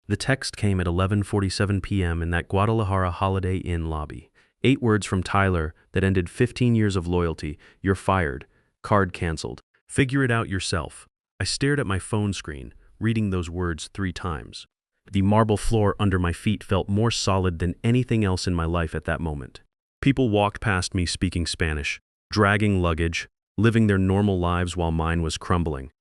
The text came at 11:47 p.m. in that Guadalajara Holiday Inn lobby. 8 words from Tyler that ended 15 years of loyalty. You're fired. Card canceled. Figure it out yourself. I stared at my phone screen, reading those words 3 times. The marble floor under my feet felt more solid than anything else in my life at that moment. People walked past me speaking Spanish, dragging luggage, living their normal lives while mine was crumbling.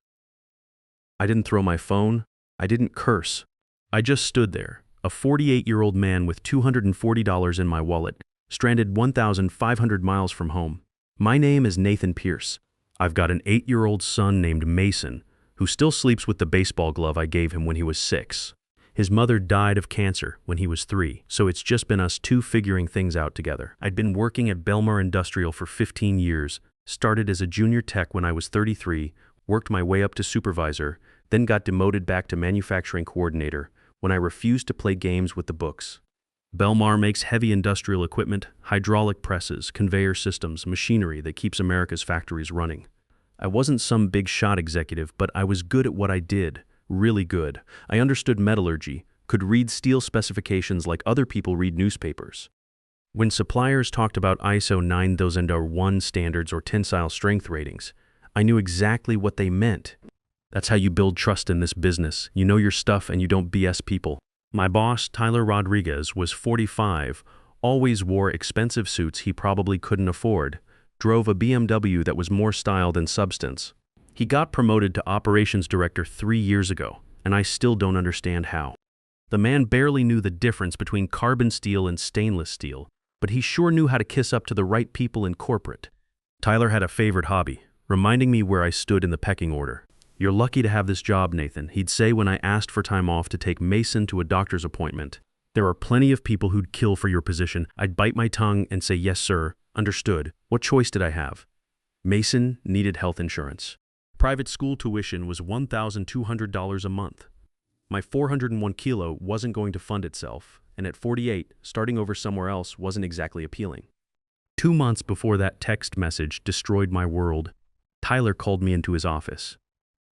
I didn't throw my phone. I didn't curse. I just stood there, a 48-year-old man with $240 in my wallet, stranded 1,500 miles from home. My name is Nathan Pierce. I've got an 8-year-old son named Mason, who still sleeps with the baseball glove I gave him when he was 6. His mother died of cancer when he was 3, so it's just been us 2 figuring things out together. I'd been working at Belmar Industrial for 15 years, started as a junior tech when I was 33, worked my way up to supervisor, then got demoted back to manufacturing coordinator when I refused to play games with the books. Belmar makes heavy industrial equipment, hydraulic presses, conveyor systems, machinery that keeps America's factories running. I wasn't some big shot executive, but I was good at what I did, really good. I understood metallurgy, could read steel specifications like other people read newspapers. When suppliers talked about ISO 9001 standards or tensile strength ratings, I knew exactly what they meant. That's how you build trust in this business. You know your stuff and you don't BS people. My boss, Tyler Rodriguez, was 45, always wore expensive suits he probably couldn't afford, drove a BMW that was more style than substance. He got promoted to operations director 3 years ago, and I still don't understand how. The man barely knew the difference between carbon steel and stainless steel, but he sure knew how to kiss up to the right people in corporate. Tyler had a favorite hobby, reminding me where I stood in the pecking order. You're lucky to have this job, Nathan, he'd say when I asked for time off to take Mason to a doctor's appointment. There are plenty of people who'd kill for your position. I'd bite my tongue and say, yes, sir, understood. What choice did I have? Mason needed health insurance. Private school tuition was $1,200 a month. My 401 kilo wasn't going to fund itself, and at 48, starting over somewhere else wasn't exactly appealing. 2 months before that text message destroyed my world, Tyler called me into his office.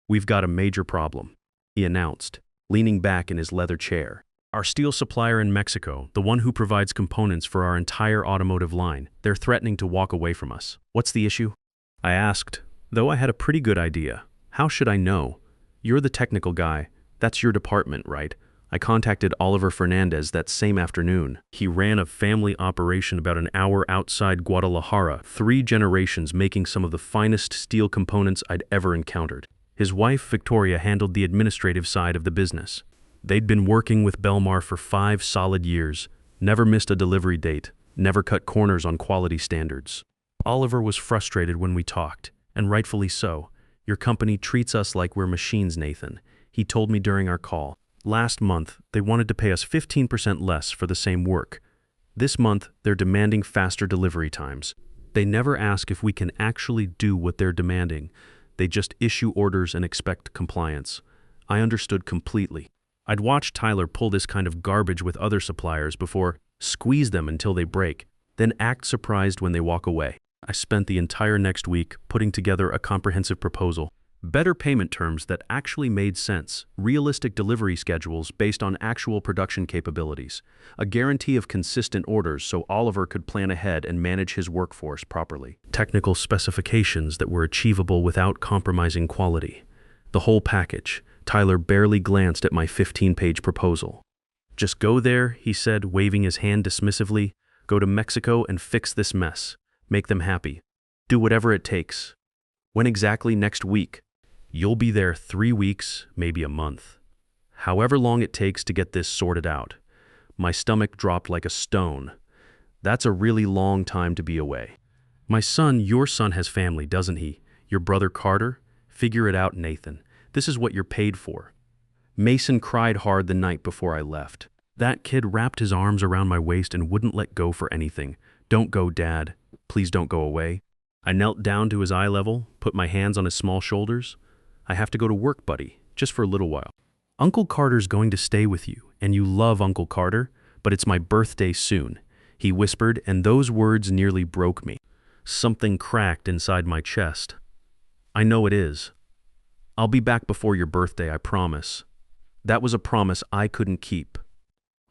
We've got a major problem, he announced, leaning back in his leather chair. Our steel supplier in Mexico, the one who provides components for our entire automotive line, they're threatening to walk away from us. What's the issue? I asked, though I had a pretty good idea. How should I know? You're the technical guy. That's your department, right? I contacted Oliver Fernandez that same afternoon. He ran a family operation about an hour outside Guadalajara, 3 generations making some of the finest steel components I'd ever encountered. His wife, Victoria, handled the administrative side of the business. They'd been working with Belmar for 5 solid years, never missed a delivery date, never cut corners on quality standards. Oliver was frustrated when we talked, and rightfully so. Your company treats us like we're machines, Nathan, he told me during our call. Last month, they wanted to pay us 15% less for the same work. This month, they're demanding faster delivery times. They never ask if we can actually do what they're demanding. They just issue orders and expect compliance. I understood completely. I'd watched Tyler pull this kind of garbage with other suppliers before, squeeze them until they break, then act surprised when they walk away. I spent the entire next week putting together a comprehensive proposal. Better payment terms that actually made sense, realistic delivery schedules based on actual production capabilities, a guarantee of consistent orders so Oliver could plan ahead and manage his workforce properly, technical specifications that were achievable without compromising quality. The whole package. Tyler barely glanced at my 15-page proposal. Just go there, he said, waving his hand dismissively. Go to Mexico and fix this mess. Make them happy. Do whatever it takes. When exactly? Next week. You'll be there 3 weeks, maybe a month. However long it takes to get this sorted out. My stomach dropped like a stone. That's a really long time to be away. Your son has family, doesn't he? Your brother Carter? Figure it out, Nathan. This is what you're paid for. Mason cried hard the night before I left. That kid wrapped his arms around my waist and wouldn't let go for anything. Don't go, Dad. Please don't go away. I knelt down to his eye level, put my hands on his small shoulders. I have to go to work, buddy, just for a little while. Uncle Carter's going to stay with you, and you love Uncle Carter, but it's my birthday soon, he whispered, and those words nearly broke me. Something cracked inside my chest. I know it is. I'll be back before your birthday, I promise. That was a promise I couldn't keep.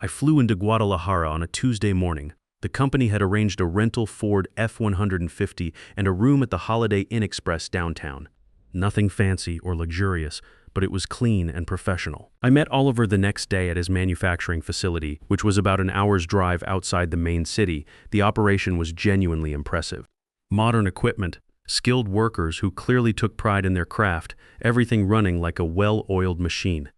I flew into Guadalajara on a Tuesday morning. The company had arranged a rental Ford F-150 and a room at the Holiday Inn Express downtown. Nothing fancy or luxurious, but it was clean and professional. I met Oliver the next day at his manufacturing facility, which was about an hour's drive outside the main city. The operation was genuinely impressive. Modern equipment, skilled workers who clearly took pride in their craft, everything running like a well-oiled machine.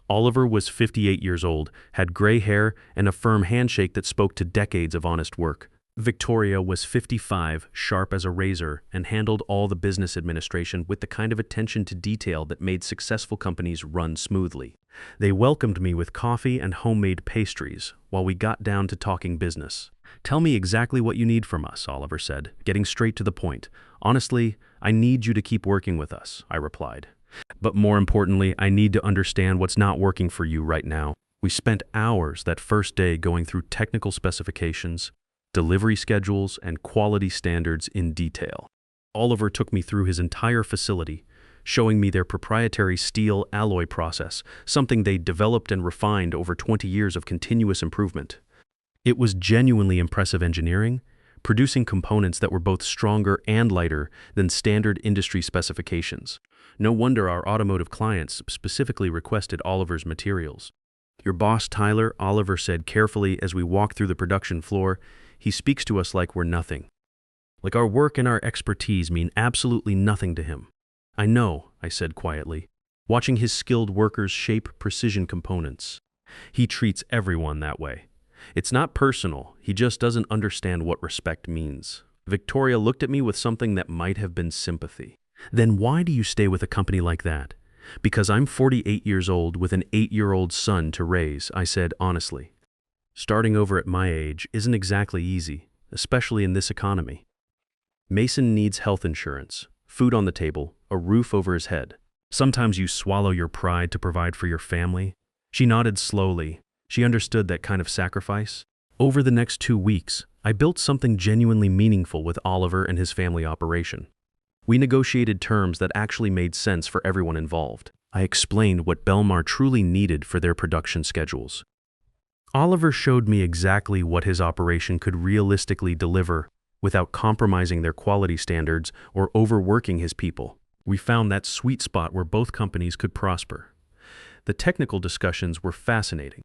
Oliver was 58 years old, had gray hair, and a firm handshake that spoke to decades of honest work. Victoria was 55, sharp as a razor, and handled all the business administration with the kind of attention to detail that made successful companies run smoothly. They welcomed me with coffee and homemade pastries, while we got down to talking business. "Tell me exactly what you need from us," Oliver said, getting straight to the point. "Honestly, I need you to keep working with us," I replied. "But more importantly, I need to understand what's not working for you right now." We spent hours that first day going through technical specifications, delivery schedules, and quality standards in detail. Oliver took me through his entire facility, showing me their proprietary steel alloy process, something they developed and refined over 20 years of continuous improvement. It was genuinely impressive engineering, producing components that were both stronger and lighter than standard industry specifications. No wonder our automotive clients specifically requested Oliver's materials. "Your boss, Tyler," Oliver said carefully as we walked through the production floor, "he speaks to us like we're nothing. Like our work and our expertise mean absolutely nothing to him." "I know," I said quietly, watching his skilled workers shape precision components. "He treats everyone that way. It's not personal, he just doesn't understand what respect means." Victoria looked at me with something that might have been sympathy. "Then why do you stay with a company like that?" "Because I'm 48 years old with an 8-year-old son to raise," I said honestly. "Starting over at my age isn't exactly easy, especially in this economy. Mason needs health insurance, food on the table, a roof over his head. Sometimes you swallow your pride to provide for your family." She nodded slowly. She understood that kind of sacrifice. Over the next 2 weeks, I built something genuinely meaningful with Oliver and his family operation. We negotiated terms that actually made sense for everyone involved. I explained what Belmar truly needed for their production schedules. Oliver showed me exactly what his operation could realistically deliver without compromising their quality standards or overworking his people. We found that sweet spot where both companies could prosper. The technical discussions were fascinating.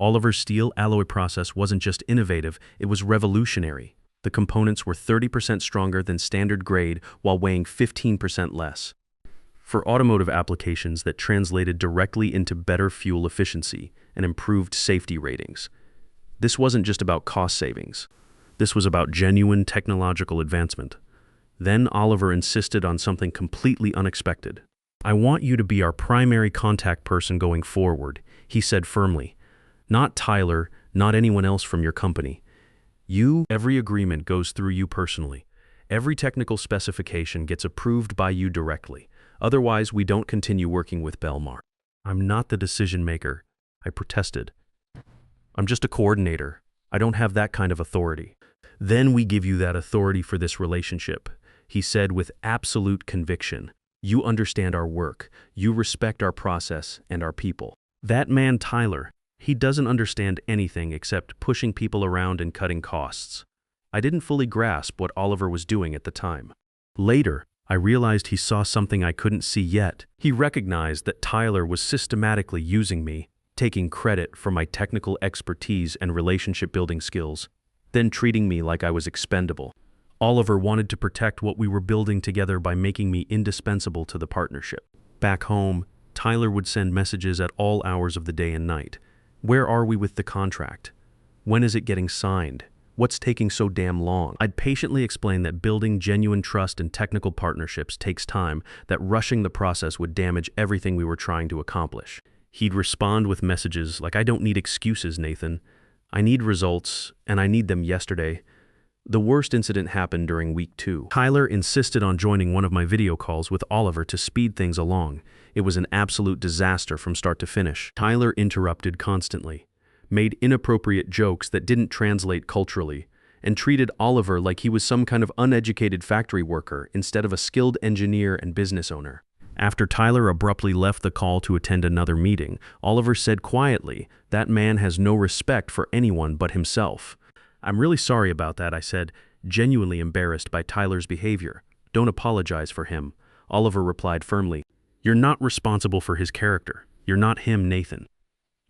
Oliver's steel alloy process wasn't just innovative, it was revolutionary. The components were 30% stronger than standard grade while weighing 15% less. For automotive applications, that translated directly into better fuel efficiency and improved safety ratings. This wasn't just about cost savings. This was about genuine technological advancement. Then Oliver insisted on something completely unexpected. "I want you to be our primary contact person going forward," he said firmly. "Not Tyler, not anyone else from your company. Every agreement goes through you personally. Every technical specification gets approved by you directly. Otherwise, we don't continue working with Belmar." "I'm not the decision maker," I protested. "I'm just a coordinator. I don't have that kind of authority." "Then we give you that authority for this relationship," he said with absolute conviction. "You understand our work. You respect our process and our people. That man, Tyler, he doesn't understand anything except pushing people around and cutting costs." I didn't fully grasp what Oliver was doing at the time. Later, I realized he saw something I couldn't see yet. He recognized that Tyler was systematically using me, taking credit for my technical expertise and relationship-building skills, then treating me like I was expendable. Oliver wanted to protect what we were building together by making me indispensable to the partnership. Back home, Tyler would send messages at all hours of the day and night. "Where are we with the contract? When is it getting signed? What's taking so damn long?" I'd patiently explain that building genuine trust and technical partnerships takes time, that rushing the process would damage everything we were trying to accomplish. He'd respond with messages like, "I don't need excuses, Nathan. I need results, and I need them yesterday." The worst incident happened during week 2. Tyler insisted on joining one of my video calls with Oliver to speed things along. It was an absolute disaster from start to finish. Tyler interrupted constantly, made inappropriate jokes that didn't translate culturally, and treated Oliver like he was some kind of uneducated factory worker instead of a skilled engineer and business owner. After Tyler abruptly left the call to attend another meeting, Oliver said quietly, "That man has no respect for anyone but himself." "I'm really sorry about that," I said, genuinely embarrassed by Tyler's behavior. "Don't apologize for him." Oliver replied firmly, "You're not responsible for his character. You're not him, Nathan."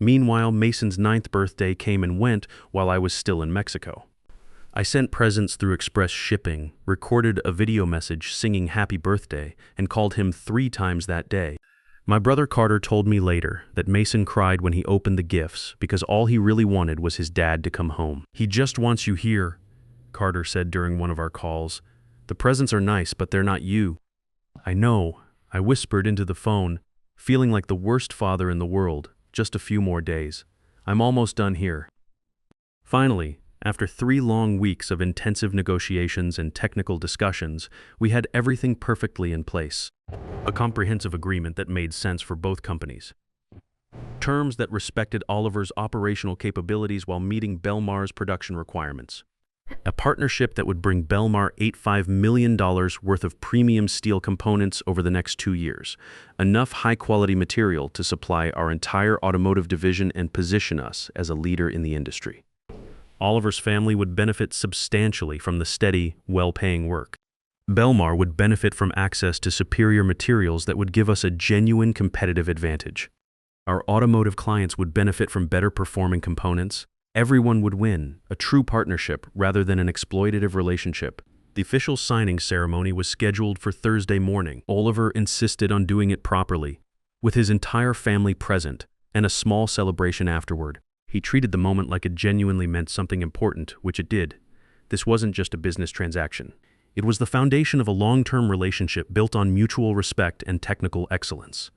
Meanwhile, Mason's 9th birthday came and went while I was still in Mexico. I sent presents through express shipping, recorded a video message singing happy birthday, and called him 3 times that day. My brother Carter told me later that Mason cried when he opened the gifts because all he really wanted was his dad to come home. "He just wants you here," Carter said during one of our calls. "The presents are nice, but they're not you." "I know," I whispered into the phone, feeling like the worst father in the world. "Just a few more days. I'm almost done here." Finally, after 3 long weeks of intensive negotiations and technical discussions, we had everything perfectly in place. A comprehensive agreement that made sense for both companies. Terms that respected Oliver's operational capabilities while meeting Belmar's production requirements. A partnership that would bring Belmar $85 million worth of premium steel components over the next 2 years, enough high-quality material to supply our entire automotive division and position us as a leader in the industry. Oliver's family would benefit substantially from the steady, well-paying work. Belmar would benefit from access to superior materials that would give us a genuine competitive advantage. Our automotive clients would benefit from better performing components. Everyone would win, a true partnership rather than an exploitative relationship. The official signing ceremony was scheduled for Thursday morning. Oliver insisted on doing it properly, with his entire family present, and a small celebration afterward. He treated the moment like it genuinely meant something important, which it did. This wasn't just a business transaction. It was the foundation of a long-term relationship built on mutual respect and technical excellence.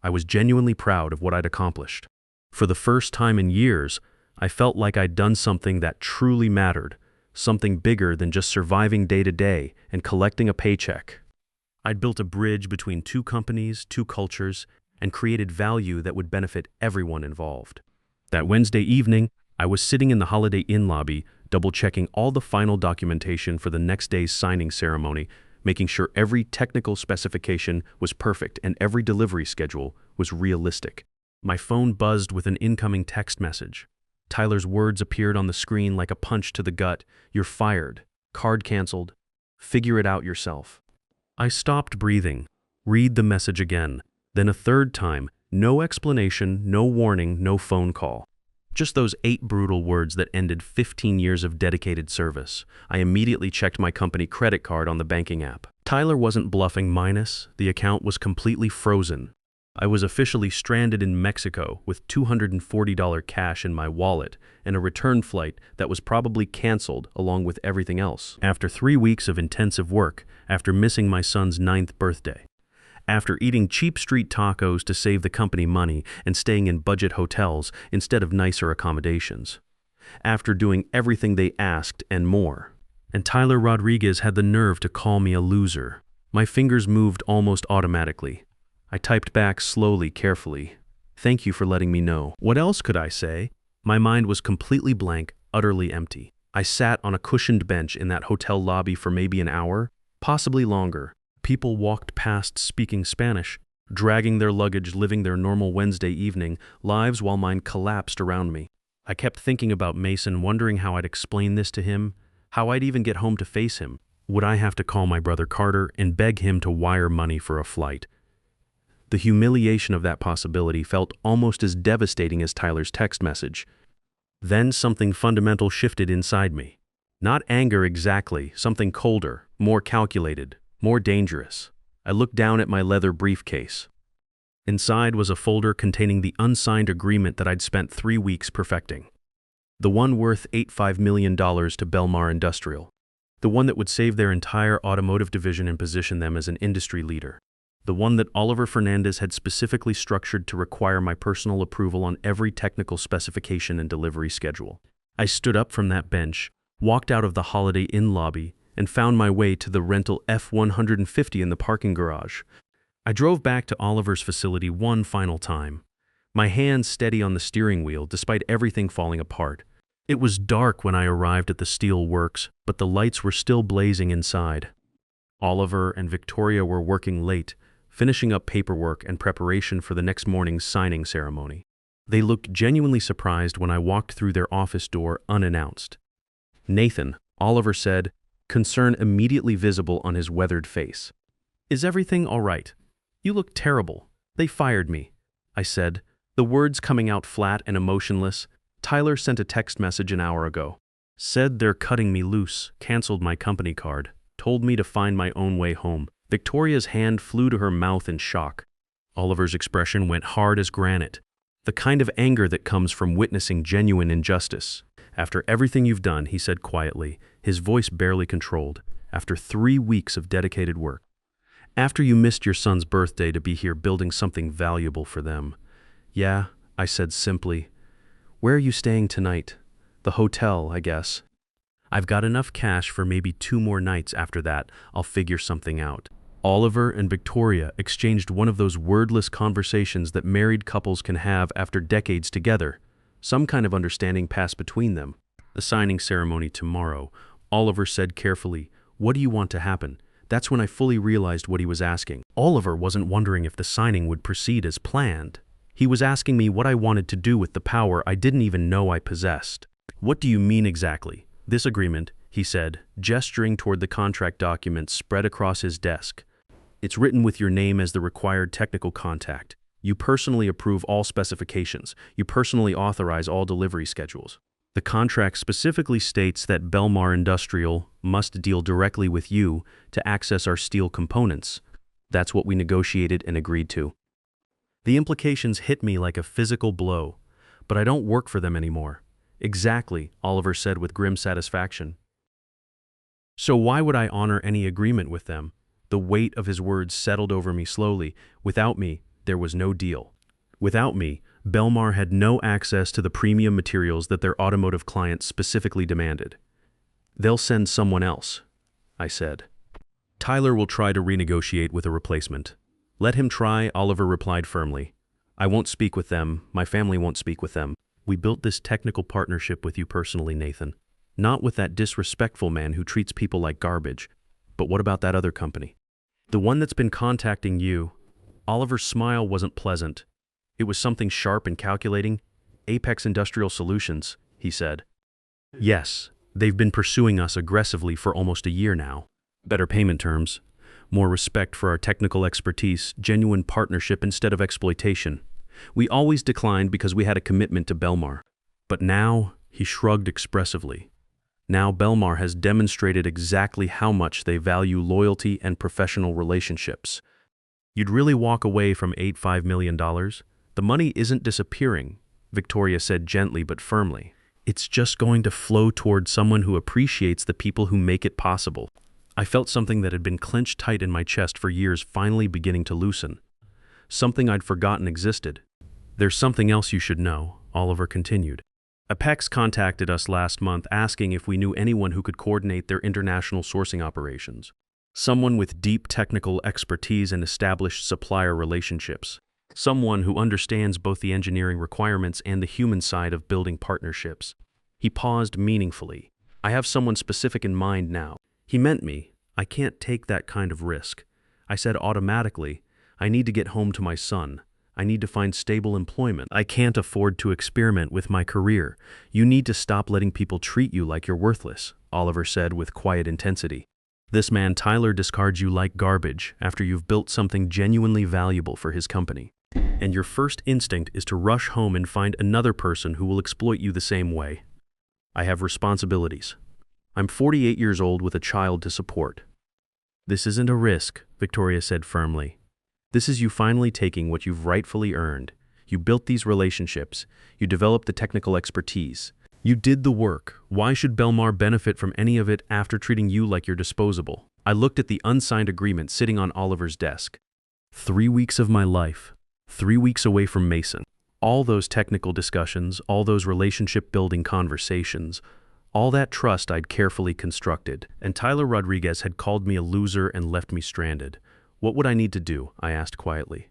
I was genuinely proud of what I'd accomplished. For the first time in years, I felt like I'd done something that truly mattered, something bigger than just surviving day to day and collecting a paycheck. I'd built a bridge between 2 companies, 2 cultures, and created value that would benefit everyone involved. That Wednesday evening, I was sitting in the Holiday Inn lobby, double-checking all the final documentation for the next day's signing ceremony, making sure every technical specification was perfect and every delivery schedule was realistic. My phone buzzed with an incoming text message. Tyler's words appeared on the screen like a punch to the gut. "You're fired. Card canceled. Figure it out yourself." I stopped breathing. Read the message again. Then a 3rd time. No explanation, no warning, no phone call. Just those 8 brutal words that ended 15 years of dedicated service. I immediately checked my company credit card on the banking app. Tyler wasn't bluffing minus. The account was completely frozen. I was officially stranded in Mexico with $240 cash in my wallet and a return flight that was probably canceled along with everything else. After 3 weeks of intensive work, after missing my son's 9th birthday, after eating cheap street tacos to save the company money and staying in budget hotels instead of nicer accommodations, after doing everything they asked and more. And Tyler Rodriguez had the nerve to call me a loser. My fingers moved almost automatically. I typed back slowly, carefully. "Thank you for letting me know." What else could I say? My mind was completely blank, utterly empty. I sat on a cushioned bench in that hotel lobby for maybe an hour, possibly longer. People walked past speaking Spanish, dragging their luggage, living their normal Wednesday evening lives while mine collapsed around me. I kept thinking about Mason, wondering how I'd explain this to him, how I'd even get home to face him. Would I have to call my brother Carter and beg him to wire money for a flight? The humiliation of that possibility felt almost as devastating as Tyler's text message. Then something fundamental shifted inside me. Not anger exactly, something colder, more calculated, more dangerous. I looked down at my leather briefcase. Inside was a folder containing the unsigned agreement that I'd spent 3 weeks perfecting. The one worth $85 million to Belmar Industrial. The one that would save their entire automotive division and position them as an industry leader. The one that Oliver Fernandez had specifically structured to require my personal approval on every technical specification and delivery schedule. I stood up from that bench, walked out of the Holiday Inn lobby, and found my way to the rental F-150 in the parking garage. I drove back to Oliver's facility one final time, my hands steady on the steering wheel despite everything falling apart. It was dark when I arrived at the steel works, but the lights were still blazing inside. Oliver and Victoria were working late, finishing up paperwork and preparation for the next morning's signing ceremony. They looked genuinely surprised when I walked through their office door unannounced. "Nathan," Oliver said, concern immediately visible on his weathered face. "Is everything all right? You look terrible. They fired me," I said, the words coming out flat and emotionless. "Tyler sent a text message an hour ago. Said they're cutting me loose, canceled my company card, told me to find my own way home." Victoria's hand flew to her mouth in shock. Oliver's expression went hard as granite, the kind of anger that comes from witnessing genuine injustice. "After everything you've done," he said quietly, his voice barely controlled, "after 3 weeks of dedicated work. After you missed your son's birthday to be here building something valuable for them." "Yeah," I said simply. "Where are you staying tonight?" "The hotel, I guess. I've got enough cash for maybe 2 more nights. After that, I'll figure something out." Oliver and Victoria exchanged one of those wordless conversations that married couples can have after decades together. Some kind of understanding passed between them. "The signing ceremony tomorrow," Oliver said carefully. "What do you want to happen?" That's when I fully realized what he was asking. Oliver wasn't wondering if the signing would proceed as planned. He was asking me what I wanted to do with the power I didn't even know I possessed. "What do you mean exactly?" "This agreement," he said, gesturing toward the contract document spread across his desk. "It's written with your name as the required technical contact. You personally approve all specifications. You personally authorize all delivery schedules. The contract specifically states that Belmar Industrial must deal directly with you to access our steel components. That's what we negotiated and agreed to." The implications hit me like a physical blow. "But I don't work for them anymore." "Exactly," Oliver said with grim satisfaction. "So why would I honor any agreement with them?" The weight of his words settled over me slowly. "Without me, there was no deal. Without me, Belmar had no access to the premium materials that their automotive clients specifically demanded." "They'll send someone else," I said. "Tyler will try to renegotiate with a replacement." "Let him try," Oliver replied firmly. "I won't speak with them. My family won't speak with them. We built this technical partnership with you personally, Nathan. Not with that disrespectful man who treats people like garbage. But what about that other company? The one that's been contacting you?" Oliver's smile wasn't pleasant. It was something sharp and calculating. "Apex Industrial Solutions," he said. "Yes, they've been pursuing us aggressively for almost a year now. Better payment terms, more respect for our technical expertise, genuine partnership instead of exploitation. We always declined because we had a commitment to Belmar. But now," he shrugged expressively, "now Belmar has demonstrated exactly how much they value loyalty and professional relationships." "You'd really walk away from $85 million? The money isn't disappearing," Victoria said gently but firmly. "It's just going to flow toward someone who appreciates the people who make it possible." I felt something that had been clenched tight in my chest for years finally beginning to loosen. Something I'd forgotten existed. "There's something else you should know," Oliver continued. "Apex contacted us last month asking if we knew anyone who could coordinate their international sourcing operations. Someone with deep technical expertise and established supplier relationships. Someone who understands both the engineering requirements and the human side of building partnerships." He paused meaningfully. "I have someone specific in mind now." He meant me. I can't take that kind of risk. I said automatically, I need to get home to my son. I need to find stable employment. I can't afford to experiment with my career. "You need to stop letting people treat you like you're worthless," Oliver said with quiet intensity. "This man Tyler discards you like garbage after you've built something genuinely valuable for his company. And your first instinct is to rush home and find another person who will exploit you the same way. I have responsibilities. I'm 48 years old with a child to support." "This isn't a risk," Victoria said firmly. "This is you finally taking what you've rightfully earned. You built these relationships. You developed the technical expertise. You did the work. Why should Belmar benefit from any of it after treating you like you're disposable?" I looked at the unsigned agreement sitting on Oliver's desk. 3 weeks of my life. 3 weeks away from Mason. All those technical discussions, all those relationship-building conversations, all that trust I'd carefully constructed, and Tyler Rodriguez had called me a loser and left me stranded. "What would I need to do?" I asked quietly.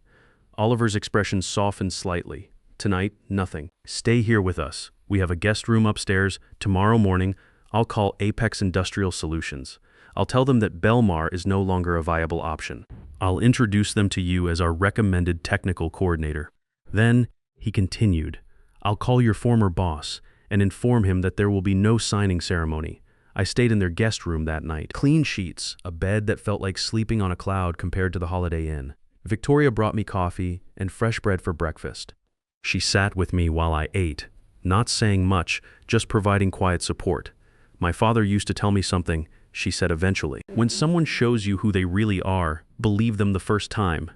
Oliver's expression softened slightly. "Tonight, nothing. Stay here with us. We have a guest room upstairs. Tomorrow morning, I'll call Apex Industrial Solutions. I'll tell them that Belmar is no longer a viable option. I'll introduce them to you as our recommended technical coordinator. Then, he continued, I'll call your former boss and inform him that there will be no signing ceremony. I stayed in their guest room that night. Clean sheets, a bed that felt like sleeping on a cloud compared to the Holiday Inn. Victoria brought me coffee and fresh bread for breakfast. She sat with me while I ate, not saying much, just providing quiet support. My father used to tell me something, she said eventually. When someone shows you who they really are, believe them the first time.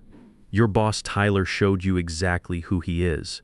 Your boss Tyler showed you exactly who he is.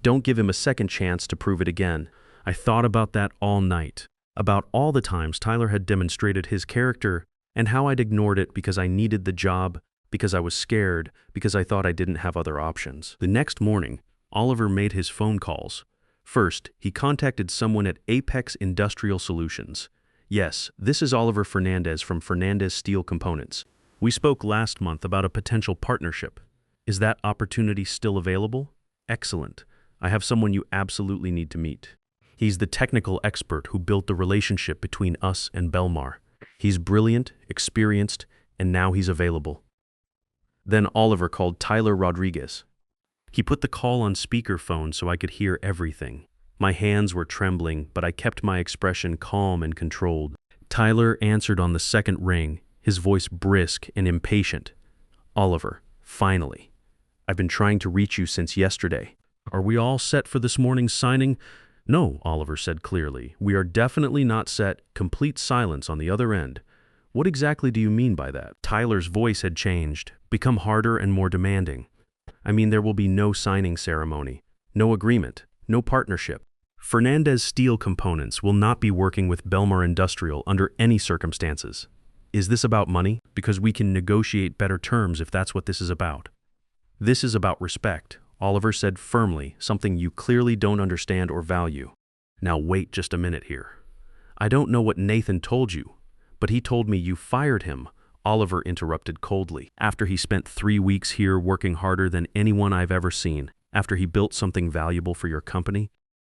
Don't give him a second chance to prove it again. I thought about that all night, about all the times Tyler had demonstrated his character and how I'd ignored it because I needed the job, because I was scared, because I thought I didn't have other options. The next morning, Oliver made his phone calls. First, he contacted someone at Apex Industrial Solutions. Yes, this is Oliver Fernandez from Fernandez Steel Components. We spoke last month about a potential partnership. Is that opportunity still available? Excellent. I have someone you absolutely need to meet. He's the technical expert who built the relationship between us and Belmar. He's brilliant, experienced, and now he's available. Then Oliver called Tyler Rodriguez. He put the call on speakerphone so I could hear everything. My hands were trembling, but I kept my expression calm and controlled. Tyler answered on the second ring, his voice brisk and impatient. Oliver, finally. I've been trying to reach you since yesterday. Are we all set for this morning's signing? No, Oliver said clearly. We are definitely not set. Complete silence on the other end. What exactly do you mean by that? Tyler's voice had changed, become harder and more demanding. I mean, there will be no signing ceremony, no agreement, no partnership. Fernandez Steel Components will not be working with Belmar Industrial under any circumstances. Is this about money? Because we can negotiate better terms if that's what this is about. This is about respect, Oliver said firmly, something you clearly don't understand or value. Now wait just a minute here. I don't know what Nathan told you, but he told me you fired him, Oliver interrupted coldly. After he spent 3 weeks here working harder than anyone I've ever seen, after he built something valuable for your company,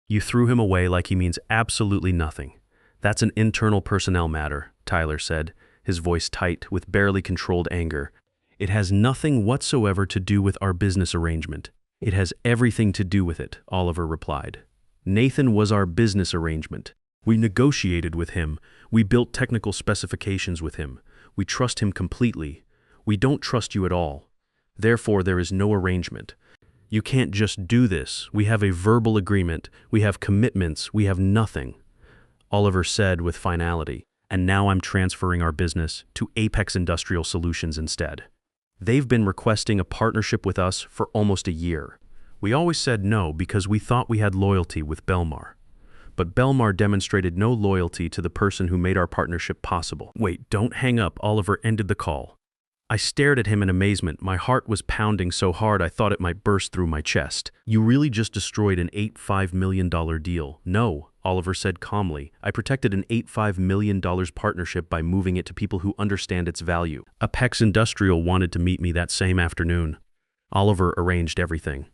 you threw him away like he means absolutely nothing. That's an internal personnel matter, Tyler said, his voice tight with barely controlled anger. It has nothing whatsoever to do with our business arrangement. It has everything to do with it, Oliver replied. Nathan was our business arrangement. We negotiated with him. We built technical specifications with him. We trust him completely. We don't trust you at all. Therefore, there is no arrangement. You can't just do this. We have a verbal agreement. We have commitments. We have nothing. Oliver said with finality, and now I'm transferring our business to Apex Industrial Solutions instead. They've been requesting a partnership with us for almost a year. We always said no because we thought we had loyalty with Belmar. But Belmar demonstrated no loyalty to the person who made our partnership possible. Wait, don't hang up, Oliver ended the call. I stared at him in amazement. My heart was pounding so hard I thought it might burst through my chest. You really just destroyed an $85 million deal. No, Oliver said calmly. I protected an $85 million partnership by moving it to people who understand its value. Apex Industrial wanted to meet me that same afternoon. Oliver arranged everything.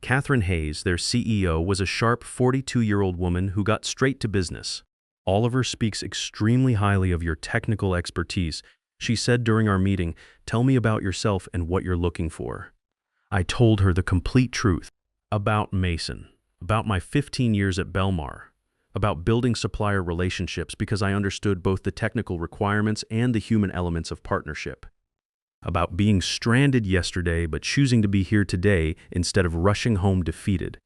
Catherine Hayes, their CEO, was a sharp 42-year-old woman who got straight to business. Oliver speaks extremely highly of your technical expertise. She said during our meeting, tell me about yourself and what you're looking for. I told her the complete truth about Mason, about my 15 years at Belmar, about building supplier relationships because I understood both the technical requirements and the human elements of partnership, about being stranded yesterday but choosing to be here today instead of rushing home defeated.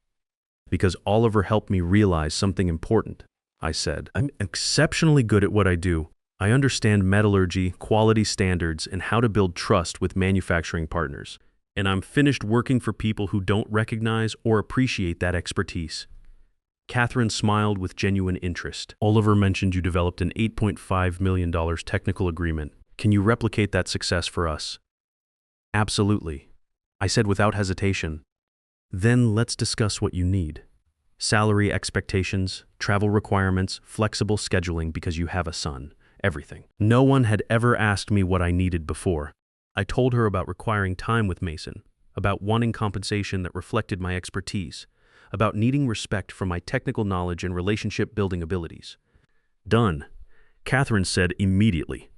Because Oliver helped me realize something important, I said. I'm exceptionally good at what I do. I understand metallurgy, quality standards, and how to build trust with manufacturing partners. And I'm finished working for people who don't recognize or appreciate that expertise. Catherine smiled with genuine interest. Oliver mentioned you developed an $8.5 million technical agreement. Can you replicate that success for us? Absolutely, I said without hesitation. Then let's discuss what you need. Salary expectations, travel requirements, flexible scheduling because you have a son. Everything. No one had ever asked me what I needed before. I told her about requiring time with Mason, about wanting compensation that reflected my expertise, about needing respect for my technical knowledge and relationship-building abilities. Done, Catherine said immediately.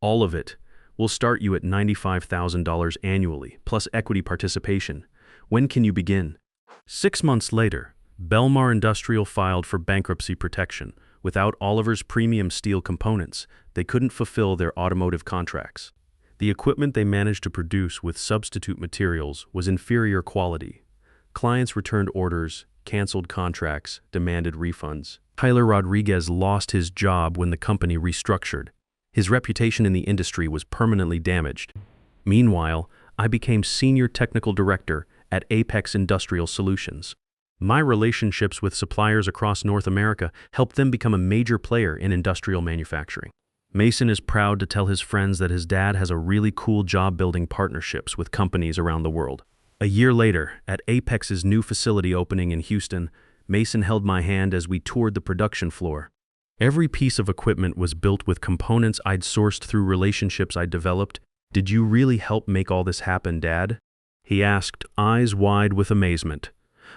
All of it. We'll start you at $95,000 annually, plus equity participation. When can you begin? 6 months later, Belmar Industrial filed for bankruptcy protection. Without Oliver's premium steel components, they couldn't fulfill their automotive contracts. The equipment they managed to produce with substitute materials was inferior quality. Clients returned orders, canceled contracts, demanded refunds. Tyler Rodriguez lost his job when the company restructured. His reputation in the industry was permanently damaged. Meanwhile, I became Senior Technical Director at Apex Industrial Solutions. My relationships with suppliers across North America helped them become a major player in industrial manufacturing. Mason is proud to tell his friends that his dad has a really cool job building partnerships with companies around the world. A year later, at Apex's new facility opening in Houston, Mason held my hand as we toured the production floor. Every piece of equipment was built with components I'd sourced through relationships I'd developed. "Did you really help make all this happen, Dad?" he asked, eyes wide with amazement.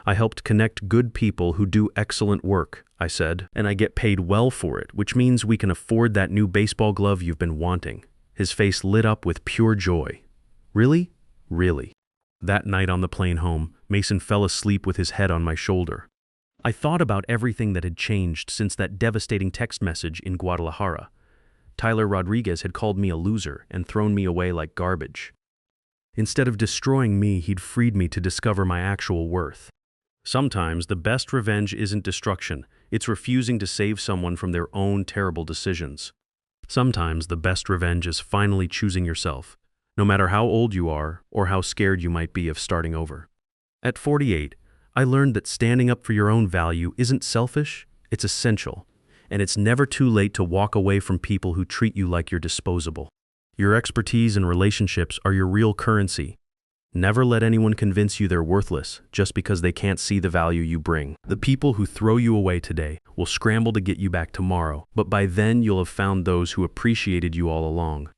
"I helped connect good people who do excellent work," I said, "and I get paid well for it, which means we can afford that new baseball glove you've been wanting." His face lit up with pure joy. "Really? Really?" That night on the plane home, Mason fell asleep with his head on my shoulder. I thought about everything that had changed since that devastating text message in Guadalajara. Tyler Rodriguez had called me a loser and thrown me away like garbage. Instead of destroying me, he'd freed me to discover my actual worth. Sometimes the best revenge isn't destruction, it's refusing to save someone from their own terrible decisions. Sometimes the best revenge is finally choosing yourself, no matter how old you are or how scared you might be of starting over. At 48, I learned that standing up for your own value isn't selfish, it's essential, and it's never too late to walk away from people who treat you like you're disposable. Your expertise and relationships are your real currency. Never let anyone convince you they're worthless just because they can't see the value you bring. The people who throw you away today will scramble to get you back tomorrow, but by then you'll have found those who appreciated you all along.